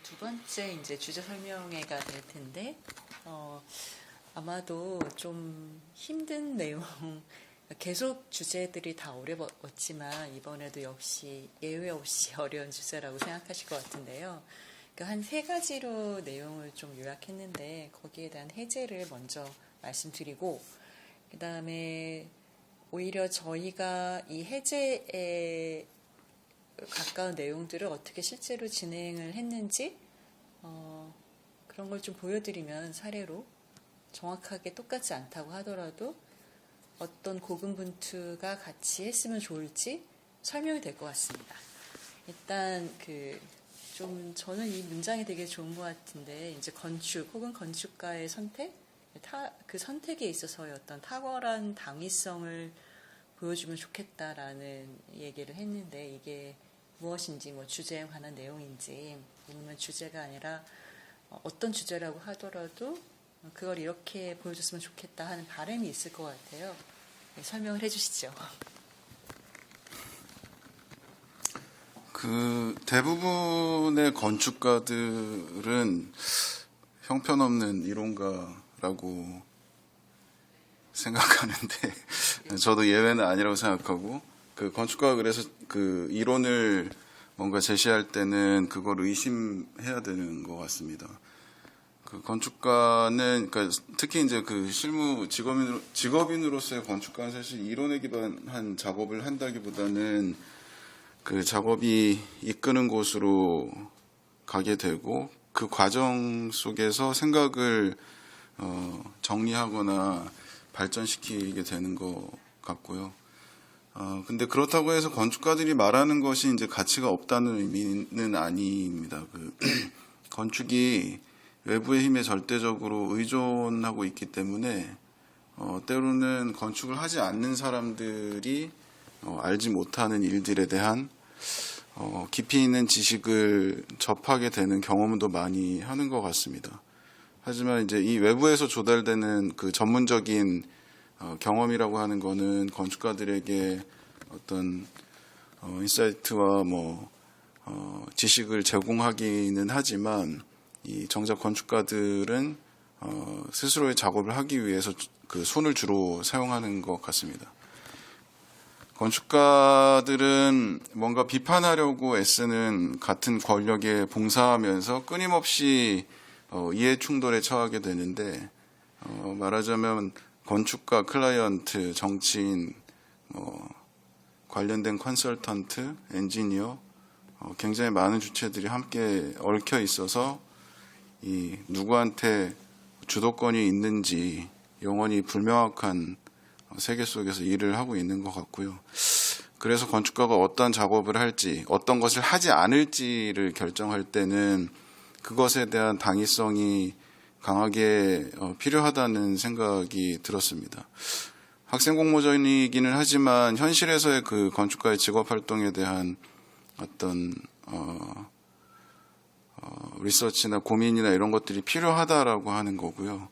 두 번째 이제 주제 설명회가 될 텐데, 아마도 좀 힘든 내용, 계속 주제들이 다 어려웠지만 이번에도 역시 예외 없이 어려운 주제라고 생각하실 것 같은데요. 한 세 가지로 내용을 좀 요약했는데 거기에 대한 해제를 먼저 말씀드리고, 그 다음에 오히려 저희가 이 해제에 가까운 내용들을 어떻게 실제로 진행을 했는지 그런 걸 좀 보여드리면, 사례로 정확하게 똑같지 않다고 하더라도 어떤 고군분투가 같이 했으면 좋을지 설명이 될 것 같습니다. 일단 좀 저는 이 문장이 되게 좋은 것 같은데, 이제 건축 혹은 건축가의 선택, 그 선택에 있어서의 어떤 탁월한 당위성을 보여주면 좋겠다라는 얘기를 했는데, 이게 무엇인지, 주제에 관한 내용인지, 아니면 주제가 아니라 어떤 주제라고 하더라도 그걸 이렇게 보여줬으면 좋겠다 하는 바람이 있을 것 같아요. 네, 설명을 해주시죠. 대부분의 건축가들은 형편없는 이론가라고 생각하는데 저도 예외는 아니라고 생각하고, 건축가가 그래서 이론을 뭔가 제시할 때는 그걸 의심해야 되는 것 같습니다. 건축가는, 특히 이제 실무 직업인으로서의 건축가는 사실 이론에 기반한 작업을 한다기보다는 그 작업이 이끄는 곳으로 가게 되고, 그 과정 속에서 생각을 정리하거나 발전시키게 되는 것 같고요. 근데 그렇다고 해서 건축가들이 말하는 것이 이제 가치가 없다는 의미는 아닙니다. 건축이 외부의 힘에 절대적으로 의존하고 있기 때문에 때로는 건축을 하지 않는 사람들이 알지 못하는 일들에 대한 깊이 있는 지식을 접하게 되는 경험도 많이 하는 것 같습니다. 하지만 이제 이 외부에서 조달되는 그 전문적인 경험이라고 하는 거는 건축가들에게 어떤 인사이트와 지식을 제공하기는 하지만, 이 정작 건축가들은 스스로의 작업을 하기 위해서 그 손을 주로 사용하는 것 같습니다. 건축가들은 뭔가 비판하려고 애쓰는 같은 권력에 봉사하면서 끊임없이 이해 충돌에 처하게 되는데, 말하자면 건축가, 클라이언트, 정치인, 관련된 컨설턴트, 엔지니어, 굉장히 많은 주체들이 함께 얽혀 있어서 이 누구한테 주도권이 있는지 영원히 불명확한 세계 속에서 일을 하고 있는 것 같고요. 그래서 건축가가 어떤 작업을 할지, 어떤 것을 하지 않을지를 결정할 때는 그것에 대한 당위성이 강하게 필요하다는 생각이 들었습니다. 학생 공모전이기는 하지만 현실에서의 그 건축가의 직업 활동에 대한 어떤 리서치나 고민이나 이런 것들이 필요하다라고 하는 거고요.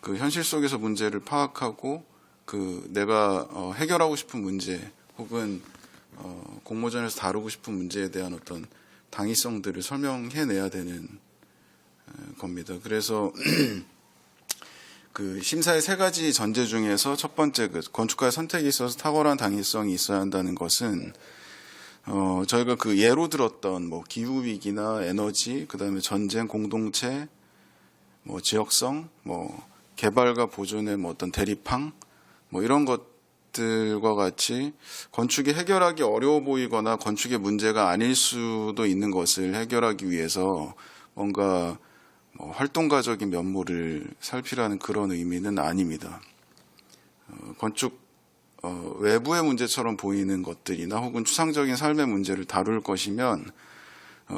그 현실 속에서 문제를 파악하고 내가 해결하고 싶은 문제 혹은 공모전에서 다루고 싶은 문제에 대한 어떤 당위성들을 설명해내야 되는 겁니다. 그래서 심사의 세 가지 전제 중에서 첫 번째, 건축가의 선택에 있어서 탁월한 당위성이 있어야 한다는 것은 저희가 예로 들었던 기후 위기나 에너지, 그다음에 전쟁, 공동체, 지역성, 개발과 보존의 어떤 대립항, 이런 것들과 같이 건축이 해결하기 어려워 보이거나 건축의 문제가 아닐 수도 있는 것을 해결하기 위해서 뭔가 활동가적인 면모를 살피라는 그런 의미는 아닙니다. 건축 외부의 문제처럼 보이는 것들이나 혹은 추상적인 삶의 문제를 다룰 것이면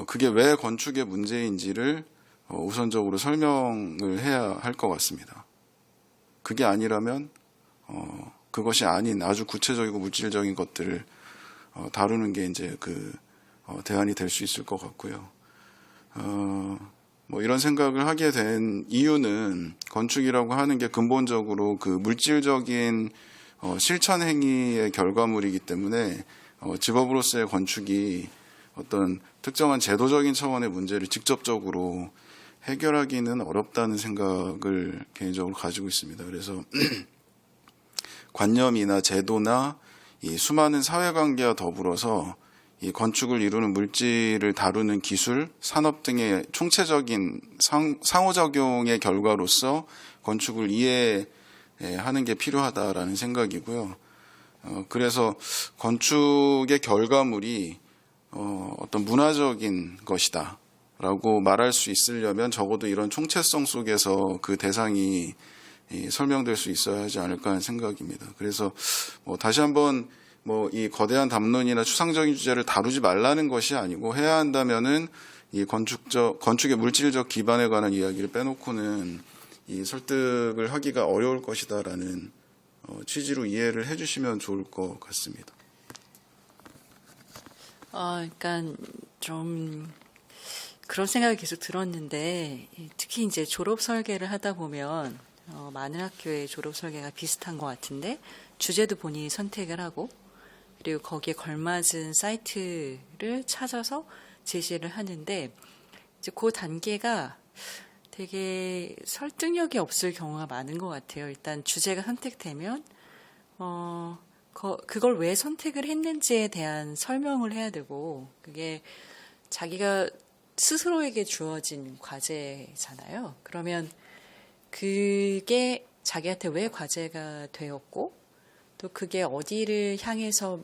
그게 왜 건축의 문제인지를 우선적으로 설명을 해야 할 것 같습니다. 그게 아니라면 그것이 아닌 아주 구체적이고 물질적인 것들을 다루는 게 이제 대안이 될 수 있을 것 같고요. 이런 생각을 하게 된 이유는 건축이라고 하는 게 근본적으로 물질적인 실천 행위의 결과물이기 때문에 직업으로서의 건축이 어떤 특정한 제도적인 차원의 문제를 직접적으로 해결하기는 어렵다는 생각을 개인적으로 가지고 있습니다. 그래서 관념이나 제도나 이 수많은 사회관계와 더불어서 이 건축을 이루는 물질을 다루는 기술, 산업 등의 총체적인 상호작용의 결과로서 건축을 이해하는 게 필요하다라는 생각이고요. 그래서 건축의 결과물이 어떤 문화적인 것이다 라고 말할 수 있으려면 적어도 이런 총체성 속에서 그 대상이 설명될 수 있어야 하지 않을까 하는 생각입니다. 그래서 다시 한번 이 거대한 담론이나 추상적인 주제를 다루지 말라는 것이 아니고, 해야 한다면은 이 건축의 물질적 기반에 관한 이야기를 빼놓고는 이 설득을 하기가 어려울 것이다라는 취지로 이해를 해주시면 좋을 것 같습니다. 그러니까 좀 그런 생각이 계속 들었는데, 특히 이제 졸업 설계를 하다 보면 많은 학교의 졸업 설계가 비슷한 것 같은데, 주제도 본인이 선택을 하고, 그리고 거기에 걸맞은 사이트를 찾아서 제시를 하는데, 이제 그 단계가 되게 설득력이 없을 경우가 많은 것 같아요. 일단 주제가 선택되면 그걸 왜 선택을 했는지에 대한 설명을 해야 되고, 그게 자기가 스스로에게 주어진 과제잖아요. 그러면 그게 자기한테 왜 과제가 되었고, 또 그게 어디를 향해서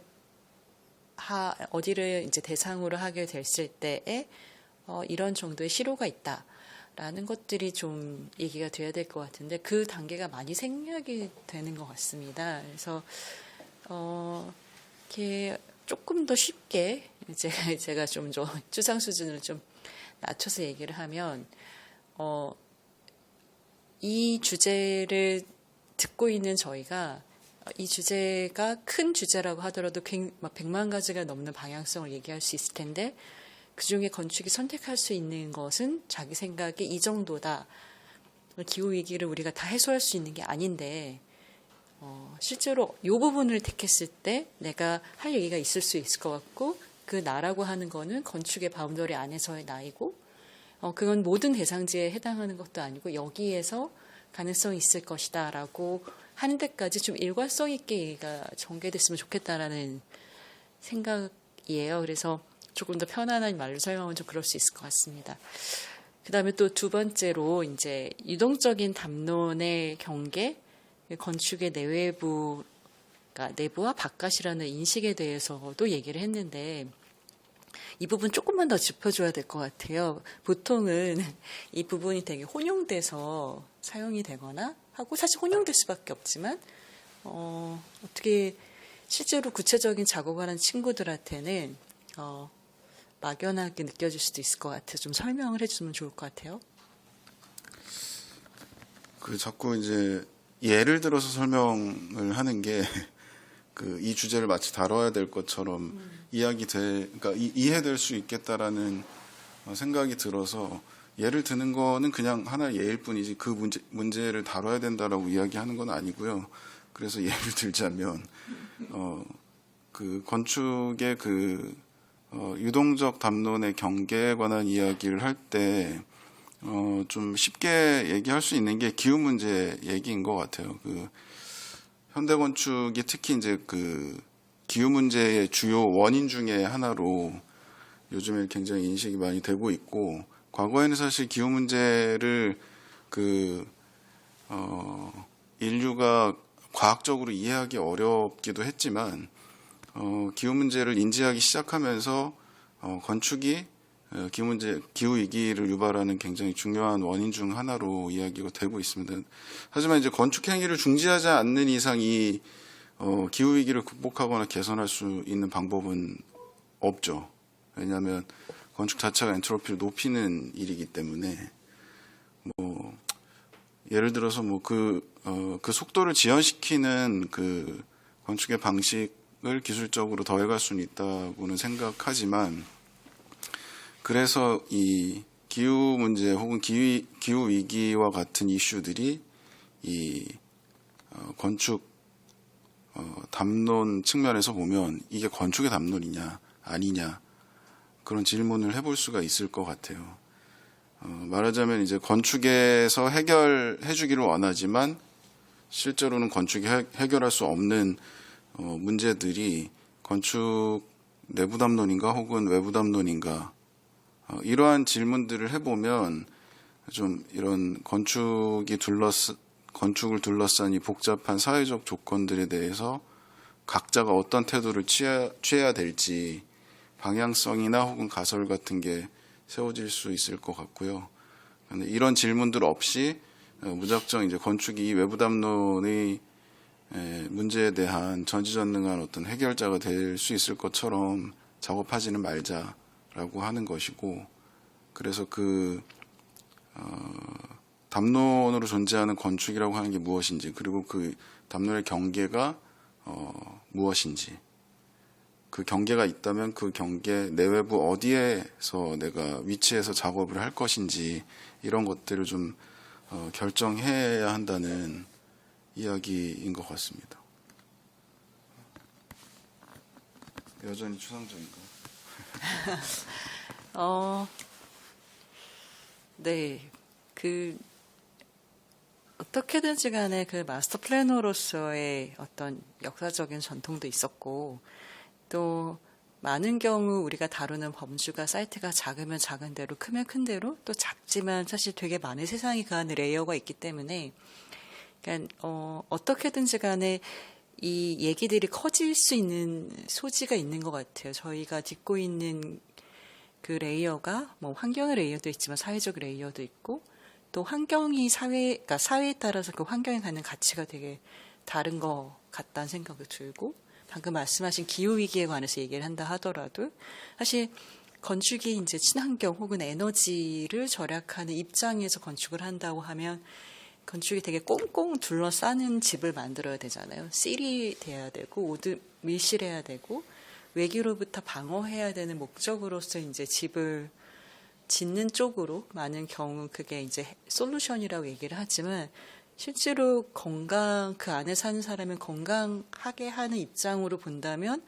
어디를 이제 대상으로 하게 됐을 때에 이런 정도의 실효가 있다라는 것들이 좀 얘기가 돼야 될 것 같은데, 그 단계가 많이 생략이 되는 것 같습니다. 그래서 이렇게 조금 더 쉽게 제가 좀 추상 수준을 좀 낮춰서 얘기를 하면, 이 주제를 듣고 있는 저희가 이 주제가 큰 주제라고 하더라도 100만 가지가 넘는 방향성을 얘기할 수 있을 텐데, 그중에 건축이 선택할 수 있는 것은 자기 생각에 이 정도다. 기후위기를 우리가 다 해소할 수 있는 게 아닌데, 실제로 이 부분을 택했을 때 내가 할 얘기가 있을 수 있을 것 같고, 그 나라고 하는 거는 건축의 바운더리 안에서의 나이고, 그건 모든 대상지에 해당하는 것도 아니고 여기에서 가능성이 있을 것이다 라고 하는 데까지 좀 일관성 있게 얘기가 전개됐으면 좋겠다라는 생각이에요. 그래서 조금 더 편안한 말로 설명하면 좀 그럴 수 있을 것 같습니다. 그 다음에 또 두 번째로 이제 유동적인 담론의 경계, 건축의 내부와 바깥이라는 인식에 대해서도 얘기를 했는데, 이 부분 조금만 더 짚어줘야 될 것 같아요. 보통은 이 부분이 되게 혼용돼서 사용이 되거나 하고, 사실 혼용될 수밖에 없지만 어떻게 실제로 구체적인 작업을 하는 친구들한테는 막연하게 느껴질 수도 있을 것 같아요. 좀 설명을 해주면 좋을 것 같아요. 자꾸 이제 예를 들어서 설명을 하는 게 이 주제를 마치 다뤄야 될 것처럼 그러니까 이해될 수 있겠다라는 생각이 들어서, 예를 드는 거는 그냥 하나의 예일 뿐이지 그 문제를 다뤄야 된다라고 이야기하는 건 아니고요. 그래서 예를 들자면 그 건축의 유동적 담론의 경계에 관한 이야기를 할 때 좀 쉽게 얘기할 수 있는 게 기후 문제 얘기인 것 같아요. 현대 건축이 특히 이제 기후 문제의 주요 원인 중에 하나로 요즘에 굉장히 인식이 많이 되고 있고, 과거에는 사실 기후 문제를 인류가 과학적으로 이해하기 어렵기도 했지만, 기후 문제를 인지하기 시작하면서 건축이 기후 위기를 유발하는 굉장히 중요한 원인 중 하나로 이야기가 되고 있습니다. 하지만 이제 건축 행위를 중지하지 않는 이상 이 기후 위기를 극복하거나 개선할 수 있는 방법은 없죠. 왜냐하면 건축 자체가 엔트로피를 높이는 일이기 때문에, 예를 들어서 그 속도를 지연시키는 건축의 방식을 기술적으로 더해갈 수는 있다고는 생각하지만, 그래서 이 기후 문제 혹은 기후 위기와 같은 이슈들이 이 건축 담론 측면에서 보면 이게 건축의 담론이냐 아니냐, 그런 질문을 해볼 수가 있을 것 같아요. 말하자면 이제 건축에서 해결해 주기를 원하지만 실제로는 건축이 해결할 수 없는 문제들이 건축 내부 담론인가 혹은 외부 담론인가 이러한 질문들을 해보면 좀 이런 건축을 둘러싼 이 복잡한 사회적 조건들에 대해서 각자가 어떤 태도를 취해야 될지 방향성이나 혹은 가설 같은 게 세워질 수 있을 것 같고요. 이런 질문들 없이 무작정 이제 건축이 외부 담론의 문제에 대한 전지전능한 어떤 해결자가 될 수 있을 것처럼 작업하지는 말자라고 하는 것이고, 그래서 담론으로 존재하는 건축이라고 하는 게 무엇인지, 그리고 그 담론의 경계가 무엇인지, 그 경계가 있다면 그 경계 내외부 어디에서 내가 위치해서 작업을 할 것인지 이런 것들을 좀 결정해야 한다는 이야기인 것 같습니다. 여전히 추상적인가요? 네, 어떻게든지 간에 그 마스터 플래너로서의 어떤 역사적인 전통도 있었고, 또 많은 경우 우리가 다루는 범주가 사이트가 작으면 작은 대로 크면 큰 대로 또 작지만 사실 되게 많은 세상이 그 안에 레이어가 있기 때문에 그러니까 어떻게든지 간에 이 얘기들이 커질 수 있는 소지가 있는 것 같아요. 저희가 딛고 있는 그 레이어가 뭐 환경의 레이어도 있지만 사회적 레이어도 있고 또 환경이 그러니까 사회에 따라서 그 환경에 갖는 가치가 되게 다른 것 같다는 생각이 들고, 방금 말씀하신 기후위기에 관해서 얘기를 한다 하더라도 사실 건축이 이제 친환경 혹은 에너지를 절약하는 입장에서 건축을 한다고 하면 건축이 되게 꽁꽁 둘러싸는 집을 만들어야 되잖아요. 실이 돼야 되고 밀실해야 되고 외기로부터 방어해야 되는 목적으로서 이제 집을 짓는 쪽으로 많은 경우 그게 이제 솔루션이라고 얘기를 하지만, 실제로 그 안에 사는 사람을 건강하게 하는 입장으로 본다면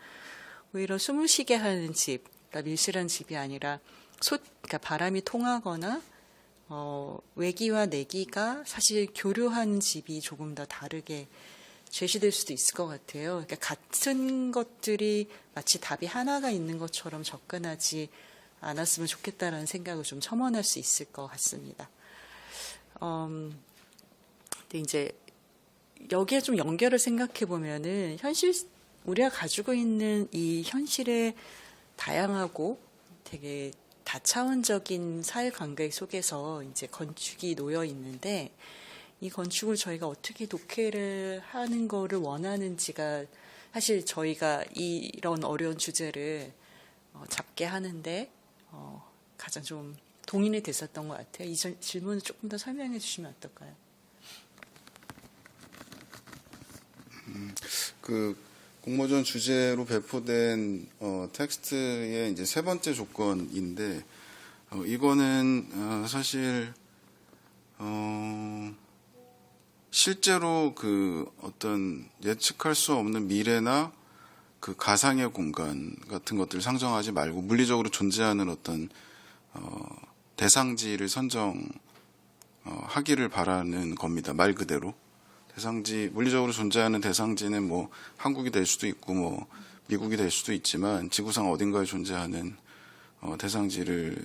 오히려 숨을 쉬게 하는 집, 그러니까 밀실한 집이 아니라 그러니까 바람이 통하거나 외기와 내기가 사실 교류하는 집이 조금 더 다르게 제시될 수도 있을 것 같아요. 그러니까 같은 것들이 마치 답이 하나가 있는 것처럼 접근하지 않았으면 좋겠다라는 생각을 좀 첨언할 수 있을 것 같습니다. 근데 이제 여기에 좀 연결을 생각해 보면은 우리가 가지고 있는 이 현실의 다양하고 되게 다차원적인 사회관계 속에서 이제 건축이 놓여 있는데, 이 건축을 저희가 어떻게 독해를 하는 거를 원하는지가 사실 저희가 이런 어려운 주제를 잡게 하는데 가장 좀 동인이 됐었던 것 같아요. 이 질문을 조금 더 설명해 주시면 어떨까요? 그 공모전 주제로 배포된 텍스트의 이제 세 번째 조건인데, 이거는 사실 실제로 그 어떤 예측할 수 없는 미래나 그 가상의 공간 같은 것들을 상정하지 말고 물리적으로 존재하는 어떤 대상지를 선정하기를 바라는 겁니다. 말 그대로. 물리적으로 존재하는 대상지는 뭐 한국이 될 수도 있고 뭐 미국이 될 수도 있지만 지구상 어딘가에 존재하는 대상지를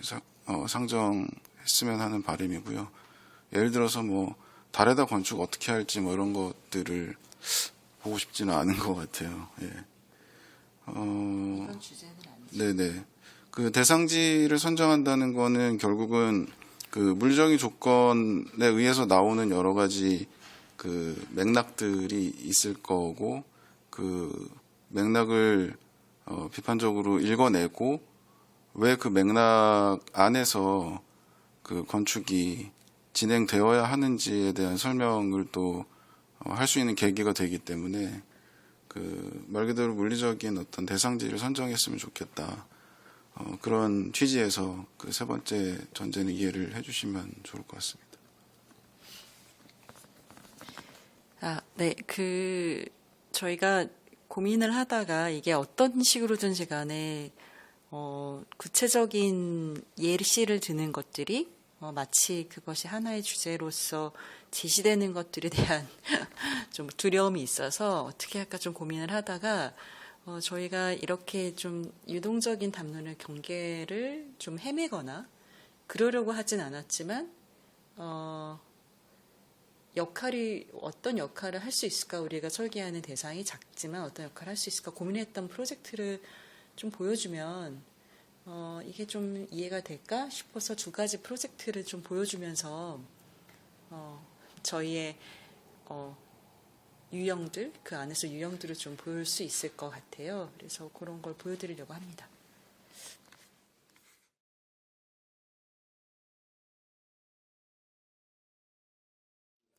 상정했으면 하는 바람이고요. 예를 들어서 뭐 달에다 건축 어떻게 할지 뭐 이런 것들을 보고 싶지는 않은 것 같아요. 예. 이런 주제는 아니죠. 네네. 그 대상지를 선정한다는 거는 결국은 그 물리적인 조건에 의해서 나오는 여러 가지 그 맥락들이 있을 거고, 그 맥락을 비판적으로 읽어내고 왜 그 맥락 안에서 그 건축이 진행되어야 하는지에 대한 설명을 또 할 수 있는 계기가 되기 때문에 그 말 그대로 물리적인 어떤 대상지를 선정했으면 좋겠다. 그런 취지에서 그 세 번째 전제는 이해를 해주시면 좋을 것 같습니다. 네. 저희가 고민을 하다가 이게 어떤 식으로든지 간에 구체적인 예시를 드는 것들이 마치 그것이 하나의 주제로서 제시되는 것들에 대한 좀 두려움이 있어서 어떻게 할까 좀 고민을 하다가 저희가 이렇게 좀 유동적인 담론의 경계를 좀 헤매거나 그러려고 하진 않았지만 어떤 역할을 할 수 있을까, 우리가 설계하는 대상이 작지만 어떤 역할을 할 수 있을까 고민했던 프로젝트를 좀 보여주면 이게 좀 이해가 될까 싶어서 2가지 프로젝트를 좀 보여주면서 저희의 유형들, 그 안에서 유형들을 좀 보일 수 있을 것 같아요. 그래서 그런 걸 보여드리려고 합니다.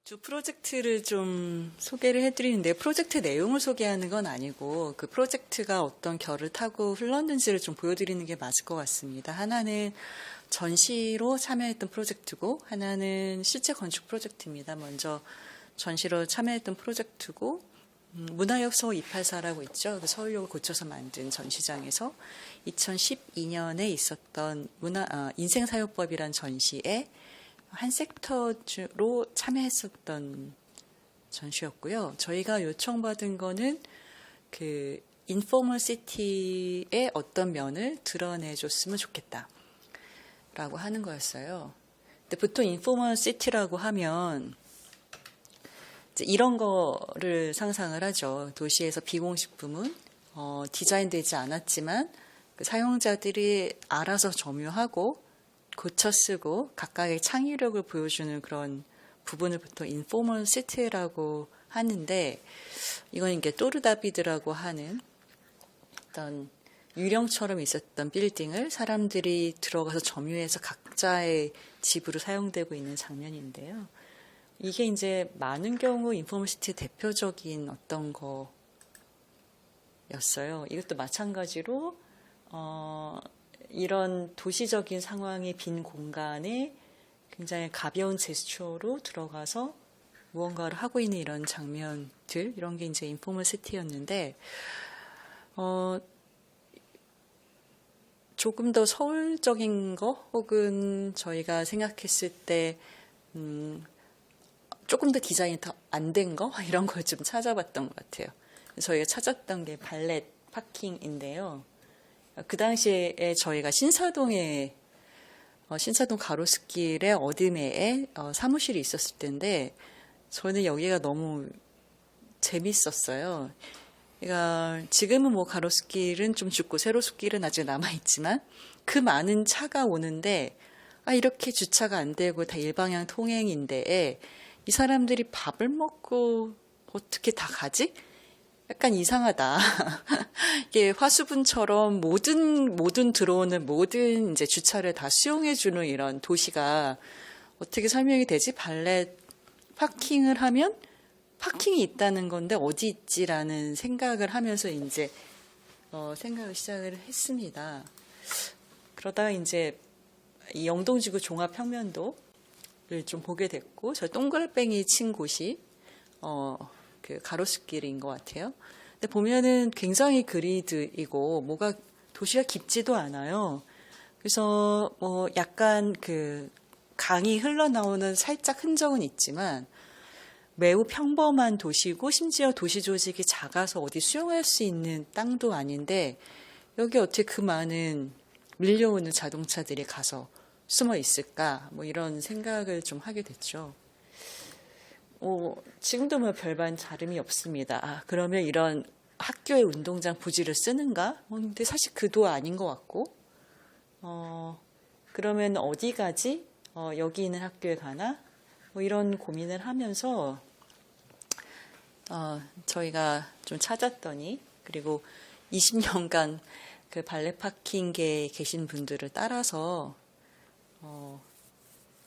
두 프로젝트를 좀 소개를 해드리는데, 프로젝트 내용을 소개하는 건 아니고 그 프로젝트가 어떤 결을 타고 흘렀는지를 좀 보여드리는 게 맞을 것 같습니다. 하나는 전시로 참여했던 프로젝트고 하나는 실제 건축 프로젝트입니다. 먼저 전시로 참여했던 프로젝트고 문화역서 284라고 있죠. 그 서울역을 고쳐서 만든 전시장에서 2012년에 있었던 인생사용법이란 전시에 한 섹터로 참여했었던 전시였고요. 저희가 요청받은 거는 그 인포멀 시티의 어떤 면을 드러내줬으면 좋겠다라고 하는 거였어요. 근데 보통 인포멀 시티라고 하면 이제 이런 거를 상상을 하죠. 도시에서 비공식 부문, 디자인되지 않았지만 그 사용자들이 알아서 점유하고 고쳐 쓰고 각각의 창의력을 보여주는 그런 부분을 보통 인포멀 시티라고 하는데, 이건 이게 또르다비드라고 하는 어떤 유령처럼 있었던 빌딩을 사람들이 들어가서 점유해서 각자의 집으로 사용되고 있는 장면인데요. 이게 이제 많은 경우 인포멀 시티의 대표적인 어떤 거였어요. 이것도 마찬가지로 이런 도시적인 상황의 빈 공간에 굉장히 가벼운 제스처로 들어가서 무언가를 하고 있는 이런 장면들, 이런 게 이제 인포멀 시티였는데, 조금 더 서울적인 거, 혹은 저희가 생각했을 때, 조금 더 디자인이 더 안 된 거, 이런 걸 좀 찾아봤던 것 같아요. 저희가 찾았던 게 발렛 파킹인데요. 그 당시에 저희가 신사동 가로수길의 어딘에에 사무실이 있었을 텐데, 저는 여기가 너무 재밌었어요. 그러니까 지금은 뭐 가로수길은 좀 죽고 세로수길은 아직 남아있지만 그 많은 차가 오는데 이렇게 주차가 안 되고 다 일방향 통행인데 이 사람들이 밥을 먹고 어떻게 다 가지? 약간 이상하다. 이게 화수분처럼 모든 들어오는 모든 이제 주차를 다 수용해주는 이런 도시가 어떻게 설명이 되지? 발렛 파킹을 하면 파킹이 있다는 건데 어디 있지라는 생각을 하면서 이제 생각을 시작을 했습니다. 그러다가 이제 이 영동지구 종합평면도를 좀 보게 됐고, 저 동글뱅이 친 곳이 그 가로수길인 것 같아요. 근데 보면은 굉장히 그리드이고 뭐가 도시가 깊지도 않아요. 그래서 뭐 약간 그 강이 흘러나오는 살짝 흔적은 있지만 매우 평범한 도시고, 심지어 도시 조직이 작아서 어디 수용할 수 있는 땅도 아닌데 여기 어떻게 그 많은 밀려오는 자동차들이 가서 숨어 있을까? 뭐 이런 생각을 좀 하게 됐죠. 지금도 뭐 별반 다름이 없습니다. 그러면 이런 학교의 운동장 부지를 쓰는가? 근데 사실 그도 아닌 것 같고, 그러면 어디 가지? 여기 있는 학교에 가나? 뭐 이런 고민을 하면서 저희가 좀 찾았더니, 그리고 20년간 그 발렛 파킹계에 계신 분들을 따라서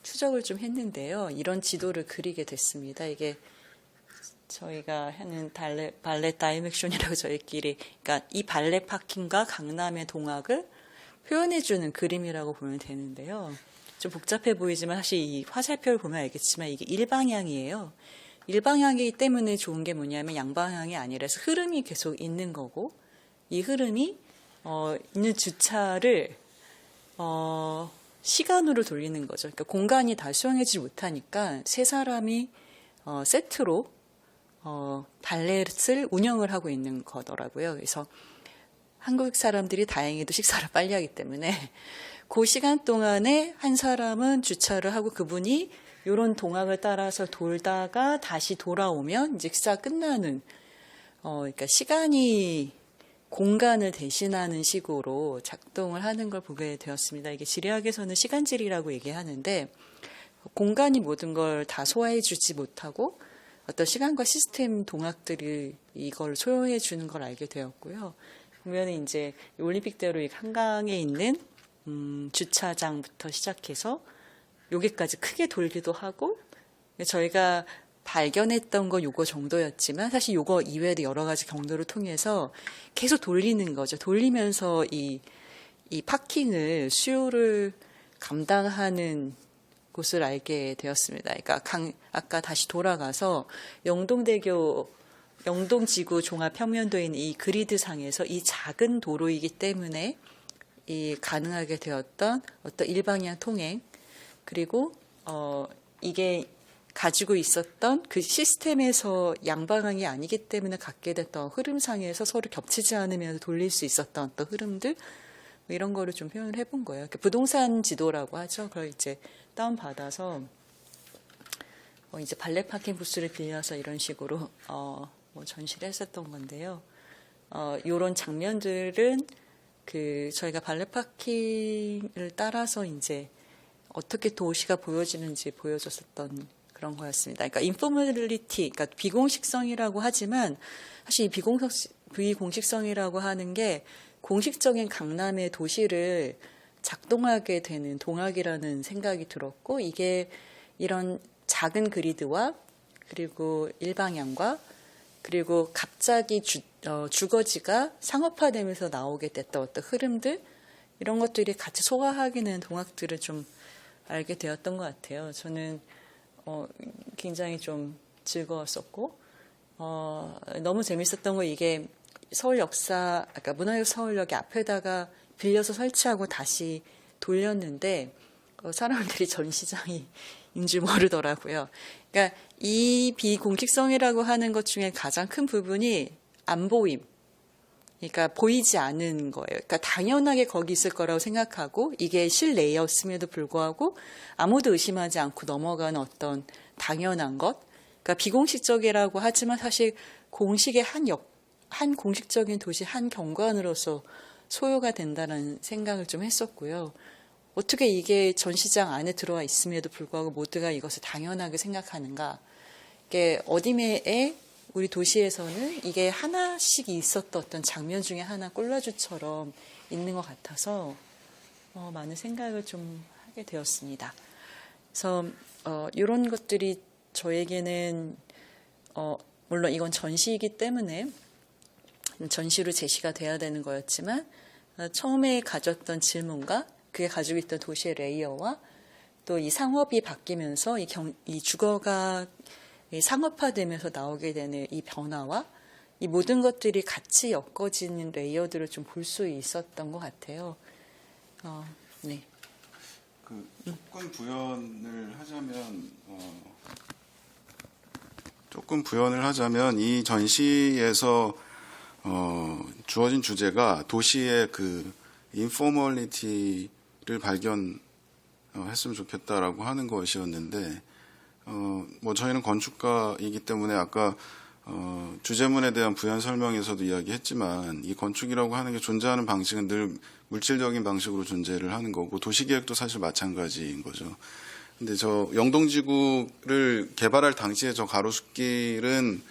추적을 좀 했는데요. 이런 지도를 그리게 됐습니다. 이게 저희가 하는 발렛 다이렉션이라고 저희끼리, 그러니까 이 발렛 파킹과 강남의 동학을 표현해주는 그림이라고 보면 되는데요. 좀 복잡해 보이지만 사실 이 화살표를 보면 알겠지만 이게 일방향이에요. 일방향이기 때문에 좋은 게 뭐냐면 양방향이 아니라서 흐름이 계속 있는 거고, 이 흐름이 있는 주차를 시간으로 돌리는 거죠. 그러니까 공간이 다 수용하지 못하니까 세 사람이 세트로 발렛을 운영을 하고 있는 거더라고요. 그래서 한국 사람들이 다행히도 식사를 빨리 하기 때문에 그 시간 동안에 한 사람은 주차를 하고 그분이 이런 동학을 따라서 돌다가 다시 돌아오면 이제 식사 끝나는 그러니까 시간이 공간을 대신하는 식으로 작동을 하는 걸 보게 되었습니다. 이게 지리학에서는 시간질이라고 얘기하는데 공간이 모든 걸 다 소화해 주지 못하고 어떤 시간과 시스템 동학들이 이걸 소요해 주는 걸 알게 되었고요. 보면 이제 올림픽대로 한강에 있는 주차장부터 시작해서 여기까지 크게 돌기도 하고 저희가 발견했던 거 요거 정도였지만 사실 요거 이외에도 여러 가지 경로를 통해서 계속 돌리는 거죠. 돌리면서 이 파킹을 수요를 감당하는 곳을 알게 되었습니다. 그러니까 아까 다시 돌아가서 영동지구 종합평면도에 있는 이 그리드 상에서 이 작은 도로이기 때문에 이 가능하게 되었던 어떤 일방향 통행 그리고 이게 가지고 있었던 그 시스템에서 양방향이 아니기 때문에 갖게 됐던 흐름상에서 서로 겹치지 않으면서 돌릴 수 있었던 어떤 흐름들 뭐 이런 거를 좀 표현을 해본 거예요. 부동산 지도라고 하죠. 그걸 이제 다운받아서 이제 발렛 파킹 부스를 빌려서 이런 식으로 뭐 전시를 했었던 건데요. 이런 장면들은 저희가 발렛 파킹을 따라서 이제 어떻게 도시가 보여지는지 보여줬었던 그런 거였습니다. 그러니까 인포멀리티, 그러니까 비공식성이라고 하지만 사실 이 비공식성이라고 하는 게 공식적인 강남의 도시를 작동하게 되는 동학이라는 생각이 들었고 이게 이런 작은 그리드와 그리고 일방향과 그리고 갑자기 주거지가 상업화되면서 나오게 됐던 어떤 흐름들 이런 것들이 같이 소화하게 되는 동학들을 좀 알게 되었던 것 같아요. 저는 굉장히 좀 즐거웠었고 너무 재밌었던 거 이게 그러니까 문화역 서울역 앞에다가 빌려서 설치하고 다시 돌렸는데 사람들이 전시장인 줄 모르더라고요. 그러니까 이 비공식성이라고 하는 것 중에 가장 큰 부분이 안 보임. 그러니까 보이지 않은 거예요. 그러니까 당연하게 거기 있을 거라고 생각하고 이게 실내였음에도 불구하고 아무도 의심하지 않고 넘어가는 어떤 당연한 것. 그러니까 비공식적이라고 하지만 사실 공식의 한 공식적인 도시 한 경관으로서 소요가 된다는 생각을 좀 했었고요. 어떻게 이게 전시장 안에 들어와 있음에도 불구하고 모두가 이것을 당연하게 생각하는가. 이게 어디매에 우리 도시에서는 이게 하나씩 있었던 어떤 장면 중에 하나 콜라주처럼 있는 것 같아서 많은 생각을 좀 하게 되었습니다. 그래서 이런 것들이 저에게는 물론 이건 전시이기 때문에 전시로 제시가 돼야 되는 거였지만 처음에 가졌던 질문과 그게 가지고 있던 도시의 레이어와 또 이 상업이 바뀌면서 이 주거가 상업화되면서 나오게 되는 이 변화와 이 모든 것들이 같이 엮어지는 레이어들을 좀 볼 수 있었던 것 같아요. 네. 조금 부연을 하자면 이 전시에서 주어진 주제가 도시의 그 인포멀리티를 발견했으면 좋겠다라고 하는 것이었는데 뭐 저희는 건축가이기 때문에 아까 주제문에 대한 부연 설명에서도 이야기했지만 이 건축이라고 하는 게 존재하는 방식은 늘 물질적인 방식으로 존재를 하는 거고 도시계획도 사실 마찬가지인 거죠. 근데 저 영동지구를 개발할 당시에 저 가로수길은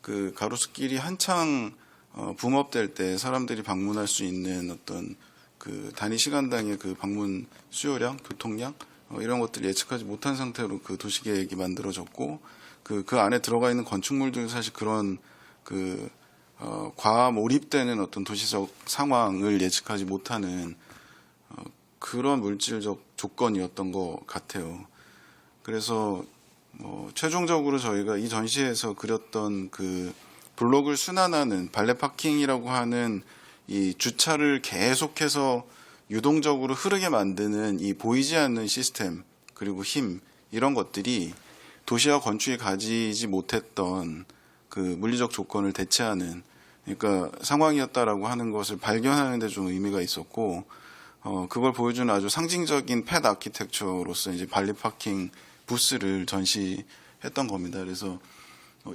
그 가로수길이 한창 붐업될 때 사람들이 방문할 수 있는 어떤 그 단위 시간당의 그 방문 수요량, 교통량 이런 것들 예측하지 못한 상태로 그 도시계획이 만들어졌고 그 안에 들어가 있는 건축물들도 사실 그런 과몰입되는 어떤 도시적 상황을 예측하지 못하는 그런 물질적 조건이었던 것 같아요. 그래서 최종적으로 저희가 이 전시에서 그렸던 그 블록을 순환하는 발렛 파킹이라고 하는 이 주차를 계속해서 유동적으로 흐르게 만드는 이 보이지 않는 시스템 그리고 힘 이런 것들이 도시와 건축이 가지지 못했던 그 물리적 조건을 대체하는 그러니까 상황이었다라고 하는 것을 발견하는 데 좀 의미가 있었고 그걸 보여주는 아주 상징적인 팻 아키텍처로서 이제 발리 파킹 부스를 전시했던 겁니다. 그래서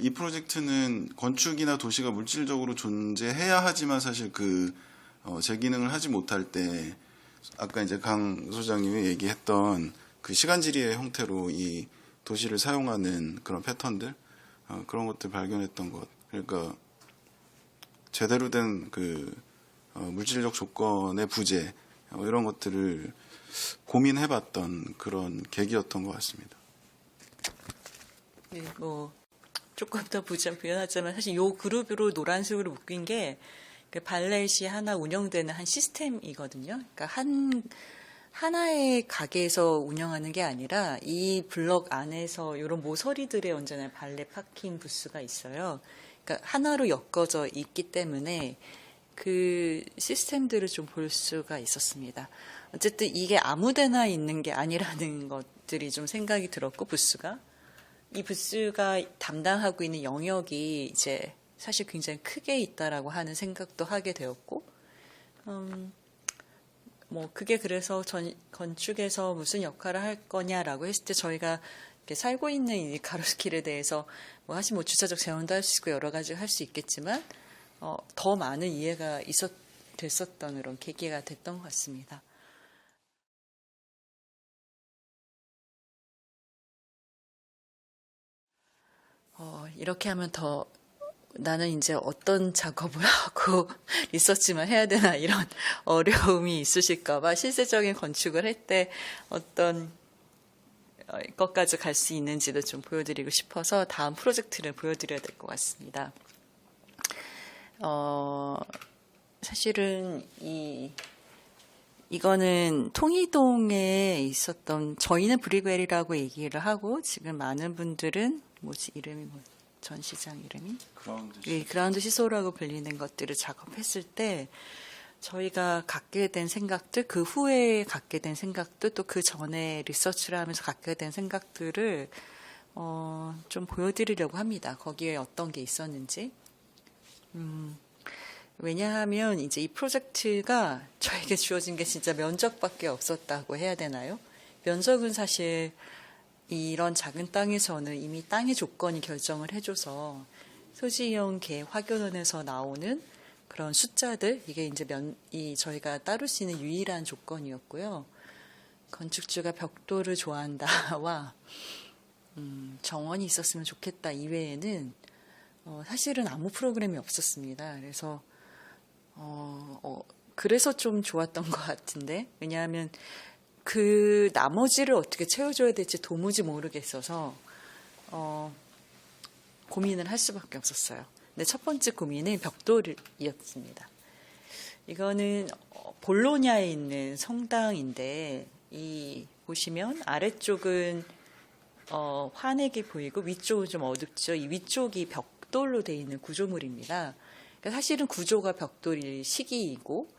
이 프로젝트는 건축이나 도시가 물질적으로 존재해야 하지만 사실 제 기능을 하지 못할 때 아까 이제 강 소장님이 얘기했던 그 시간지리의 형태로 이 도시를 사용하는 그런 패턴들 그런 것들 발견했던 것 그러니까 제대로 된 물질적 조건의 부재 이런 것들을 고민해봤던 그런 계기였던 것 같습니다. 네, 조금 더 부연하자면 사실 요 그룹으로 노란색으로 묶인 게 그 발렛이 하나 운영되는 한 시스템이거든요. 그러니까 하나의 가게에서 운영하는 게 아니라 이 블럭 안에서 이런 모서리들에 언제나 발렛 파킹 부스가 있어요. 그러니까 하나로 엮어져 있기 때문에 그 시스템들을 좀 볼 수가 있었습니다. 어쨌든 이게 아무데나 있는 게 아니라는 것들이 좀 생각이 들었고 이 부스가 담당하고 있는 영역이 이제 사실 굉장히 크게 있다라고 하는 생각도 하게 되었고, 그게 그래서 건축에서 무슨 역할을 할 거냐라고 했을 때 저희가 이렇게 살고 있는 이 가로수길에 대해서 사실 주차적 재원도 할 수 있고 여러 가지 할 수 있겠지만, 더 많은 이해가 됐었던 그런 계기가 됐던 것 같습니다. 이렇게 하면 나는 이제 어떤 작업을 하고 리서치만 해야 되나 이런 어려움이 있으실까봐 실제적인 건축을 할 때 어떤 것까지 갈 수 있는지도 좀 보여드리고 싶어서 다음 프로젝트를 보여드려야 될 것 같습니다. 사실은 이거는 통이동에 있었던 저희는 브리웰이라고 얘기를 하고 지금 많은 분들은 이름이 전시장 이름이 그라운드 시소라고 불리는 것들을 작업했을 때 저희가 갖게 된 생각들 그 후에 갖게 된 생각들 또 그 전에 리서치를 하면서 갖게 된 생각들을 좀 보여드리려고 합니다. 거기에 어떤 게 있었는지. 왜냐하면 이제 이 프로젝트가 저에게 주어진 게 진짜 면적밖에 없었다고 해야 되나요? 면적은 사실 이런 작은 땅에서는 이미 땅의 조건이 결정을 해줘서 소지형 계획 확연원에서 나오는 그런 숫자들 이게 이제 저희가 따를 수 있는 유일한 조건이었고요. 건축주가 벽돌을 좋아한다와 정원이 있었으면 좋겠다 이외에는 사실은 아무 프로그램이 없었습니다. 그래서 좀 좋았던 것 같은데 왜냐하면 그 나머지를 어떻게 채워줘야 될지 도무지 모르겠어서 고민을 할 수밖에 없었어요. 근데 첫 번째 고민은 벽돌이었습니다. 이거는 볼로냐에 있는 성당인데 보시면 아래쪽은 환하게 보이고 위쪽은 좀 어둡죠. 이 위쪽이 벽돌로 되어 있는 구조물입니다. 그러니까 사실은 구조가 벽돌일 시기이고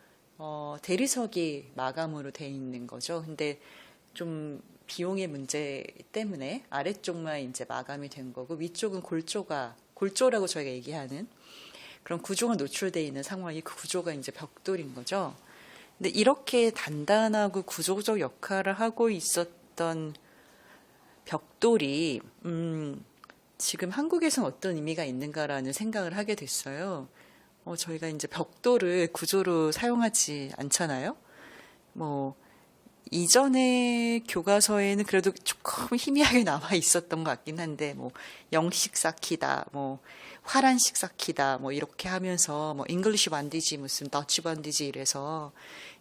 대리석이 마감으로 되어 있는 거죠. 근데 좀 비용의 문제 때문에 아래쪽만 이제 마감이 된 거고 위쪽은 골조라고 저희가 얘기하는 그런 구조가 노출되어 있는 상황이 그 구조가 이제 벽돌인 거죠. 근데 이렇게 단단하고 구조적 역할을 하고 있었던 벽돌이 지금 한국에서는 어떤 의미가 있는가라는 생각을 하게 됐어요. 저희가 이제 벽돌을 구조로 사용하지 않잖아요. 이전에 교과서에는 그래도 조금 희미하게 남아 있었던 것 같긴 한데, 영식 쌓기다, 화란식 쌓기다, 이렇게 하면서, 잉글리시 반디지, 무슨 더치 반디지 이래서,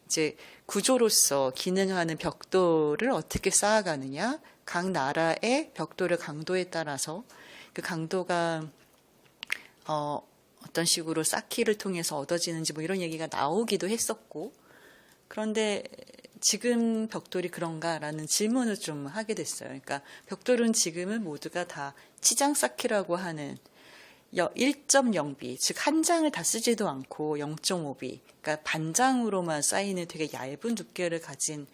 이제 구조로서 기능하는 벽돌을 어떻게 쌓아가느냐, 각 나라의 벽돌의 강도에 따라서 그 강도가, 어떤 식으로 쌓기를 통해서 얻어지는지 이런 얘기가 나오기도 했었고 그런데 지금 벽돌이 그런가라는 질문을 좀 하게 됐어요. 그러니까 벽돌은 지금은 모두가 다 치장 쌓기라고 하는 1.0B, 즉 한 장을 다 쓰지도 않고 0.5B, 그러니까 반장으로만 쌓이는 되게 얇은 두께를 가진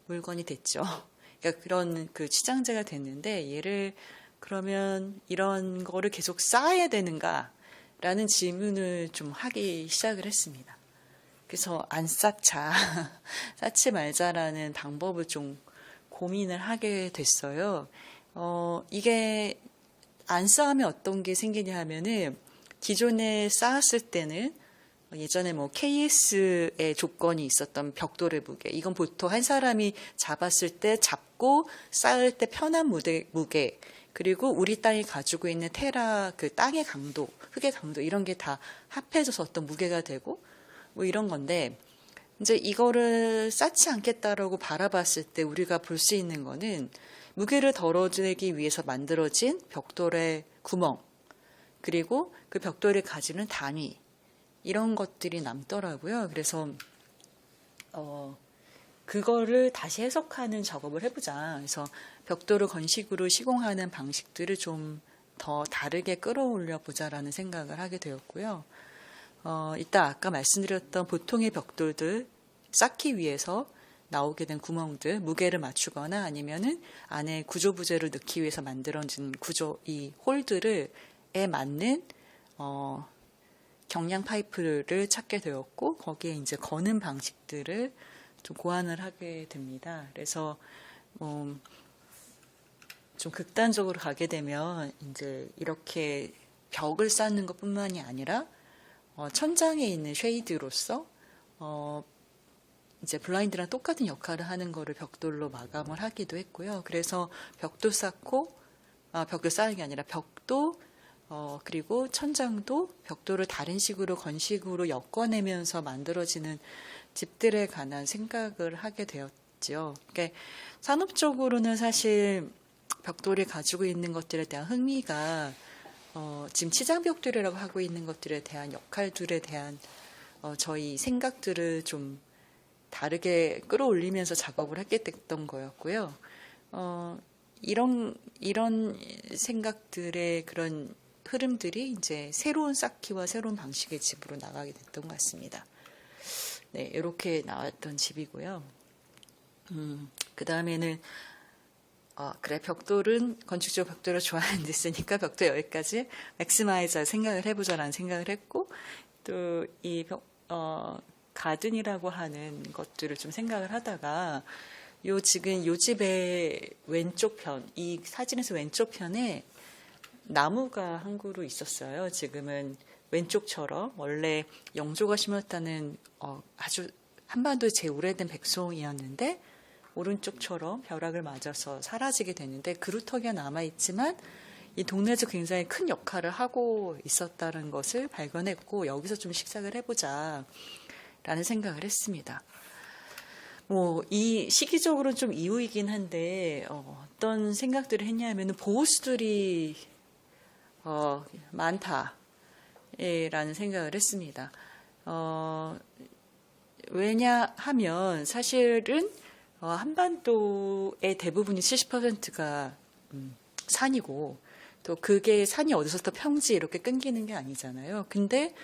물건이 됐죠. 그러니까 그런 그 치장제가 됐는데 얘를 그러면 이런 거를 계속 쌓아야 되는가라는 질문을 좀 하기 시작을 했습니다. 그래서 안 쌓자, 쌓지 말자라는 방법을 좀 고민을 하게 됐어요. 이게 안 쌓으면 어떤 게 생기냐 하면은 기존에 쌓았을 때는 예전에 뭐 KS의 조건이 있었던 벽돌의 무게, 이건 보통 한 사람이 잡았을 때 잡고 쌓을 때 편한 무게, 그리고 우리 땅이 가지고 있는 테라 그 땅의 강도, 흙의 강도 이런 게 다 합해져서 어떤 무게가 되고 뭐 이런 건데, 이제 이거를 쌓지 않겠다라고 바라봤을 때 우리가 볼 수 있는 거는 무게를 덜어내기 위해서 만들어진 벽돌의 구멍, 그리고 그 벽돌이 가지는 단위, 이런 것들이 남더라고요. 그래서 그거를 다시 해석하는 작업을 해보자. 그래서 벽돌을 건식으로 시공하는 방식들을 좀 더 다르게 끌어올려 보자라는 생각을 하게 되었고요. 이따 아까 말씀드렸던 보통의 벽돌들 쌓기 위해서 나오게 된 구멍들, 무게를 맞추거나 아니면은 안에 구조 부재를 넣기 위해서 만들어진 구조, 이 홀들에 맞는 경량 파이프를 찾게 되었고, 거기에 이제 거는 방식들을 좀 고안을 하게 됩니다. 그래서 좀 극단적으로 가게 되면 이제 이렇게 벽을 쌓는 것뿐만이 아니라 천장에 있는 쉐이드로서 이제 블라인드랑 똑같은 역할을 하는 거를 벽돌로 마감을 하기도 했고요. 그래서 벽도 쌓고 벽을 쌓는 게 아니라 벽도 그리고 천장도 벽돌을 다른 식으로 건식으로 엮어내면서 만들어지는 집들에 관한 생각을 하게 되었죠. 그러니까 산업적으로는 사실 벽돌이 가지고 있는 것들에 대한 흥미가 지금 치장벽돌이라고 하고 있는 것들에 대한 역할들에 대한 저희 생각들을 좀 다르게 끌어올리면서 작업을 하게 됐던 거였고요. 이런 생각들의 그런 흐름들이 이제 새로운 쌓기와 새로운 방식의 집으로 나가게 됐던 것 같습니다. 네, 이렇게 나왔던 집이고요. 그 다음에는 그래, 벽돌은 건축적 벽돌을 좋아하는 데 있으니까 벽돌 여기까지 맥시마이저 생각을 해보자라는 생각을 했고, 또 이 가든이라고 하는 것들을 좀 생각을 하다가 지금 요 집의 왼쪽 편, 이 사진에서 왼쪽 편에 나무가 한 그루 있었어요. 지금은 왼쪽처럼 원래 영조가 심었다는 아주 한반도의 제일 오래된 백송이었는데 오른쪽처럼 벼락을 맞아서 사라지게 됐는데 그루터기가 남아있지만 이 동네에서 굉장히 큰 역할을 하고 있었다는 것을 발견했고, 여기서 좀 식사를 해보자 라는 생각을 했습니다. 이 시기적으로는 좀 이후이긴 한데 어떤 생각들을 했냐면은 보호수들이 많다라는 생각을 했습니다. 왜냐하면 사실은 한반도의 대부분이 70%가 산이고, 또 그게 산이 어디서부터 평지 이렇게 끊기는 게 아니잖아요. 근데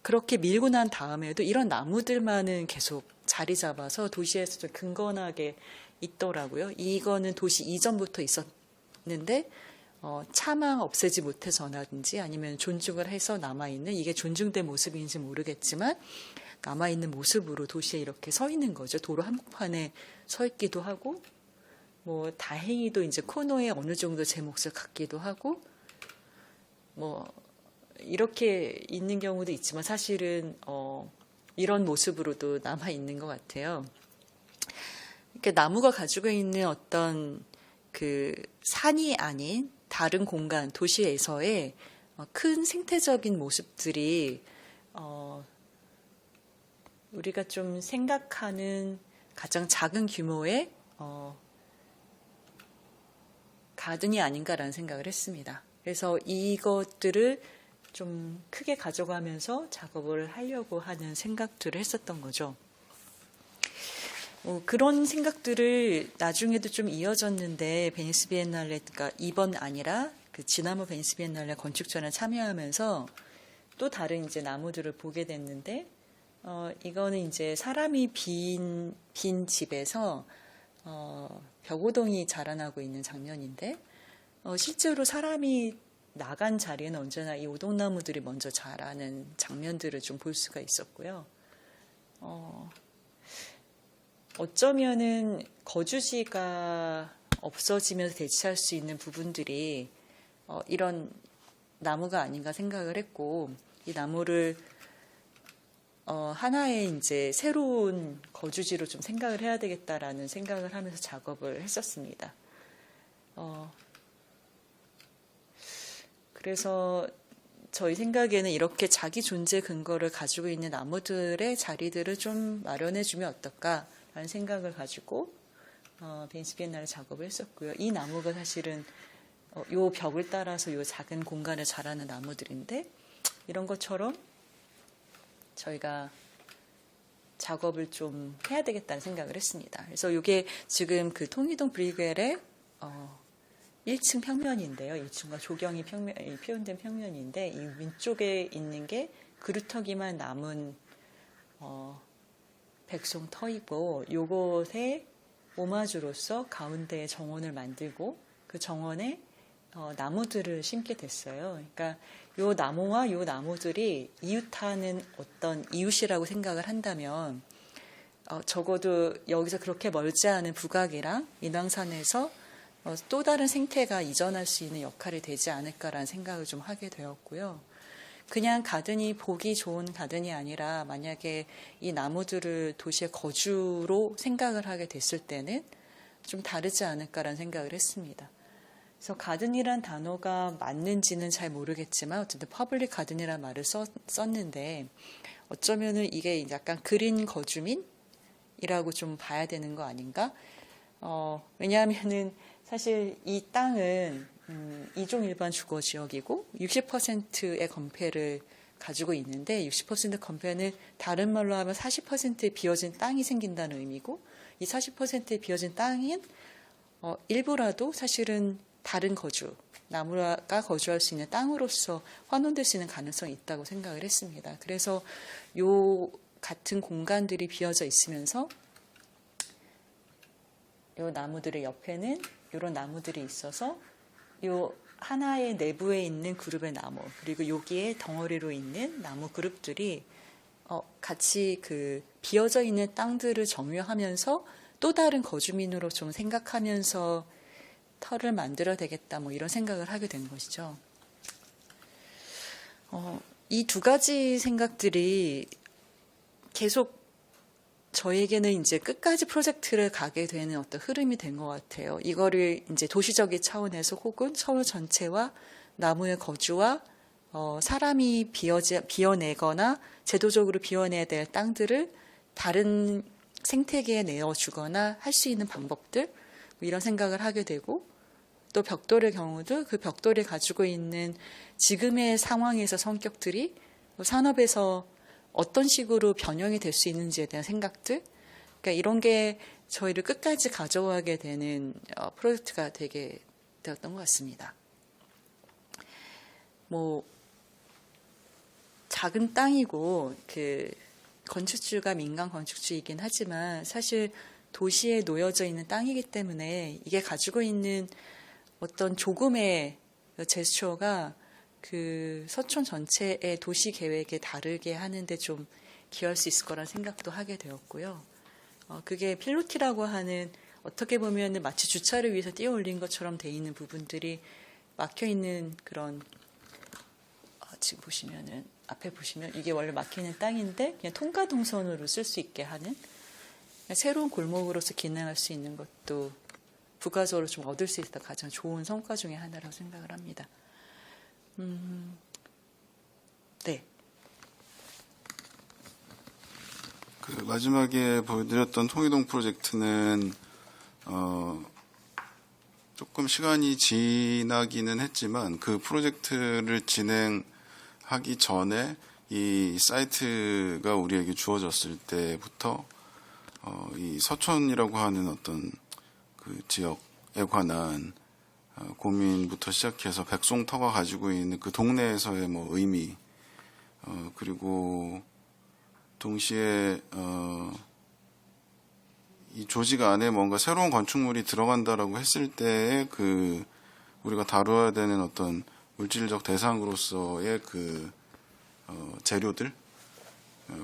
그렇게 밀고 난 다음에도 이런 나무들만은 계속 자리 잡아서 도시에서 좀 근건하게 있더라고요. 이거는 도시 이전부터 있었는데 차마 없애지 못해서라든지 아니면 존중을 해서 남아있는, 이게 존중된 모습인지 모르겠지만 남아있는 모습으로 도시에 이렇게 서 있는 거죠. 도로 한복판에 서 있기도 하고, 다행히도 이제 코너에 어느 정도 제 몫을 갖기도 하고, 이렇게 있는 경우도 있지만 사실은 이런 모습으로도 남아 있는 것 같아요. 이렇게 나무가 가지고 있는 어떤 그 산이 아닌 다른 공간, 도시에서의 큰 생태적인 모습들이 우리가 좀 생각하는 가장 작은 규모의 가든이 아닌가라는 생각을 했습니다. 그래서 이것들을 좀 크게 가져가면서 작업을 하려고 하는 생각들을 했었던 거죠. 그런 생각들을 나중에도 좀 이어졌는데 베니스 비엔날레, 그러니까 이번 아니라 그 지난번 베니스 비엔날레 건축전에 참여하면서 또 다른 이제 나무들을 보게 됐는데 이거는 이제 사람이 빈 집에서 벽오동이 자라나고 있는 장면인데 실제로 사람이 나간 자리에는 언제나 이 오동나무들이 먼저 자라는 장면들을 좀 볼 수가 있었고요. 어쩌면은 거주지가 없어지면서 대체할 수 있는 부분들이 이런 나무가 아닌가 생각을 했고, 이 나무를 하나의 이제 새로운 거주지로 좀 생각을 해야 되겠다라는 생각을 하면서 작업을 했었습니다. 그래서 저희 생각에는 이렇게 자기 존재 근거를 가지고 있는 나무들의 자리들을 좀 마련해주면 어떨까라는 생각을 가지고 베니스 비엔날레 작업을 했었고요. 이 나무가 사실은 요 벽을 따라서 요 작은 공간에 자라는 나무들인데 이런 것처럼 저희가 작업을 좀 해야 되겠다는 생각을 했습니다. 그래서 이게 지금 그 통이동 브리겔의 1층 평면인데요. 1층과 조경이 표현된 평면인데 이 왼쪽에 있는 게 그루터기만 남은 백송 터이고 요것의 오마주로서 가운데에 정원을 만들고 그 정원에 나무들을 심게 됐어요. 그러니까 요 나무와 요 나무들이 이웃하는 어떤 이웃이라고 생각을 한다면 적어도 여기서 그렇게 멀지 않은 북악이랑 인왕산에서 또 다른 생태가 이전할 수 있는 역할이 되지 않을까라는 생각을 좀 하게 되었고요. 그냥 가든이 보기 좋은 가든이 아니라 만약에 이 나무들을 도시의 거주로 생각을 하게 됐을 때는 좀 다르지 않을까라는 생각을 했습니다. 그래서 가든이란 단어가 맞는지는 잘 모르겠지만 어쨌든 퍼블릭 가든이라는 말을 썼는데 어쩌면은 이게 약간 그린 거주민이라고 좀 봐야 되는 거 아닌가? 왜냐하면은 사실 이 땅은 이종 일반 주거 지역이고 60%의 건폐를 가지고 있는데 60% 건폐는 다른 말로 하면 40%의 비어진 땅이 생긴다는 의미고 이 40%의 비어진 땅인 일부라도 사실은 다른 거주, 나무가 거주할 수 있는 땅으로서 환원될 수 있는 가능성이 있다고 생각을 했습니다. 그래서 요 같은 공간들이 비어져 있으면서 요 나무들의 옆에는 이런 나무들이 있어서 요 하나의 내부에 있는 그룹의 나무 그리고 여기에 덩어리로 있는 나무 그룹들이 같이 그 비어져 있는 땅들을 점유하면서 또 다른 거주민으로 좀 생각하면서 터를 만들어야 되겠다 뭐 이런 생각을 하게 된 것이죠. 이 두 가지 생각들이 계속 저에게는 이제 끝까지 프로젝트를 가게 되는 어떤 흐름이 된 것 같아요. 이거를 이제 도시적인 차원에서 혹은 서울 전체와 나무의 거주와 사람이 비워내거나 제도적으로 비워내야 될 땅들을 다른 생태계에 내어주거나 할 수 있는 방법들 이런 생각을 하게 되고 또 벽돌의 경우도 그 벽돌이 가지고 있는 지금의 상황에서 성격들이 산업에서 어떤 식으로 변형이 될 수 있는지에 대한 생각들 그러니까 이런 게 저희를 끝까지 가져가게 되는 프로젝트가 되게 되었던 것 같습니다. 뭐 작은 땅이고 그 건축주가 민간 건축주이긴 하지만 사실 도시에 놓여져 있는 땅이기 때문에 이게 가지고 있는 어떤 조금의 제스처가 그 서촌 전체의 도시 계획에 다르게 하는데 좀 기여할 수 있을 거란 생각도 하게 되었고요. 그게 필로티라고 하는 어떻게 보면 마치 주차를 위해서 띄어 올린 것처럼 돼 있는 부분들이 막혀 있는 그런 지금 보시면은 앞에 보시면 이게 원래 막혀 있는 땅인데 그냥 통과 동선으로 쓸 수 있게 하는 새로운 골목으로서 기능할 수 있는 것도 부가적으로 좀 얻을 수 있었던 가장 좋은 성과 중에 하나라고 생각을 합니다. 네. 그 마지막에 보여드렸던 통이동 프로젝트는 조금 시간이 지나기는 했지만 그 프로젝트를 진행하기 전에 이 사이트가 우리에게 주어졌을 때부터 이 서촌이라고 하는 어떤 그 지역에 관한 고민부터 시작해서 백송터가 가지고 있는 그 동네에서의 뭐 의미, 그리고 동시에 이 조직 안에 뭔가 새로운 건축물이 들어간다라고 했을 때의 그 우리가 다루어야 되는 어떤 물질적 대상으로서의 그 재료들,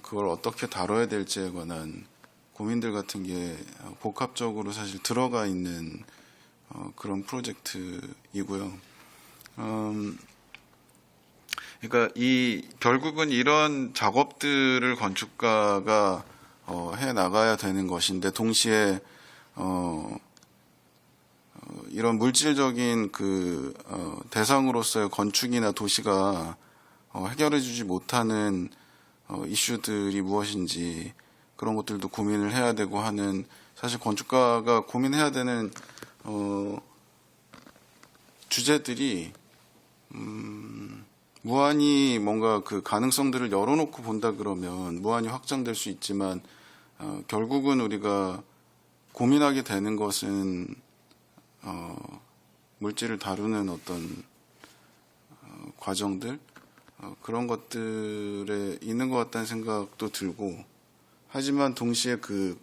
그걸 어떻게 다뤄야 될지에 관한 고민들 같은 게 복합적으로 사실 들어가 있는 그런 프로젝트이고요. 그러니까 결국은 이런 작업들을 건축가가 해 나가야 되는 것인데, 동시에 이런 물질적인 그 대상으로서의 건축이나 도시가 해결해주지 못하는 이슈들이 무엇인지, 그런 것들도 고민을 해야 되고 하는, 사실 건축가가 고민해야 되는 주제들이 무한히 뭔가 그 가능성들을 열어놓고 본다 그러면 무한히 확장될 수 있지만, 결국은 우리가 고민하게 되는 것은 물질을 다루는 어떤 과정들, 그런 것들에 있는 것 같다는 생각도 들고, 하지만 동시에 그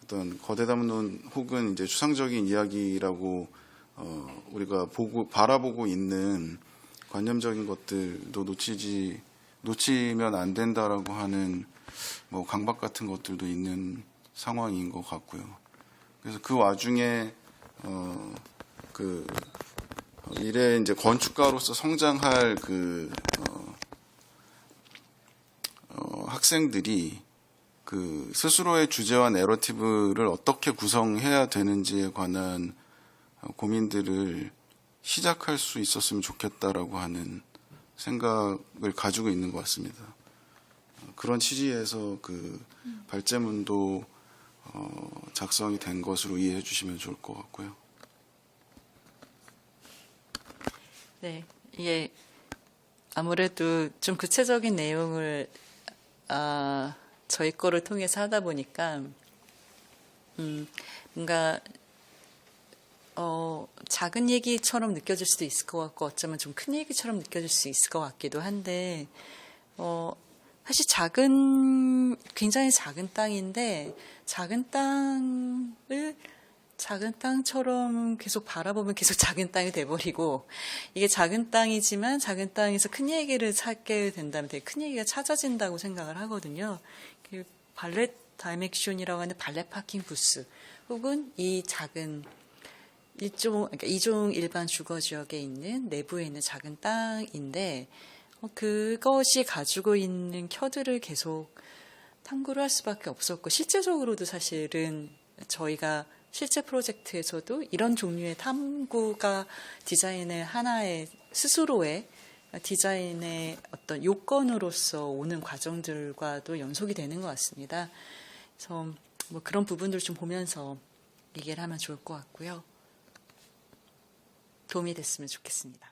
어떤 거대 담론 혹은 이제 추상적인 이야기라고 우리가 바라보고 있는 관념적인 것들도 놓치면 안 된다라고 하는 뭐 강박 같은 것들도 있는 상황인 것 같고요. 그래서 그 와중에 미래 이제 건축가로서 성장할 그 학생들이 그 스스로의 주제와 내러티브를 어떻게 구성해야 되는지에 관한 고민들을 시작할 수 있었으면 좋겠다라고 하는 생각을 가지고 있는 것 같습니다. 그런 취지에서 그 발제문도 작성이 된 것으로 이해해 주시면 좋을 것 같고요. 네, 이게 아무래도 좀 구체적인 내용을 저희 거를 통해서 하다 보니까 뭔가 작은 얘기처럼 느껴질 수도 있을 것 같고, 어쩌면 좀 큰 얘기처럼 느껴질 수 있을 것 같기도 한데, 사실 굉장히 작은 땅인데, 작은 땅처럼 계속 바라보면 계속 작은 땅이 돼버리고, 이게 작은 땅이지만 작은 땅에서 큰 얘기를 찾게 된다면 되게 큰 얘기가 찾아진다고 생각을 하거든요. 발렛 다이렉션이라고 하는 발렛 파킹 부스, 혹은 이 작은 그러니까 이종 일반 주거 지역에 있는 내부에 있는 작은 땅인데, 그것이 가지고 있는 켜들을 계속 탐구를 할 수밖에 없었고, 실제적으로도 사실은 저희가 실제 프로젝트에서도 이런 종류의 탐구가 디자인의 하나의 스스로의 디자인의 어떤 요건으로서 오는 과정들과도 연속이 되는 것 같습니다. 그래서 뭐 그런 부분들을 좀 보면서 얘기를 하면 좋을 것 같고요. 도움이 됐으면 좋겠습니다.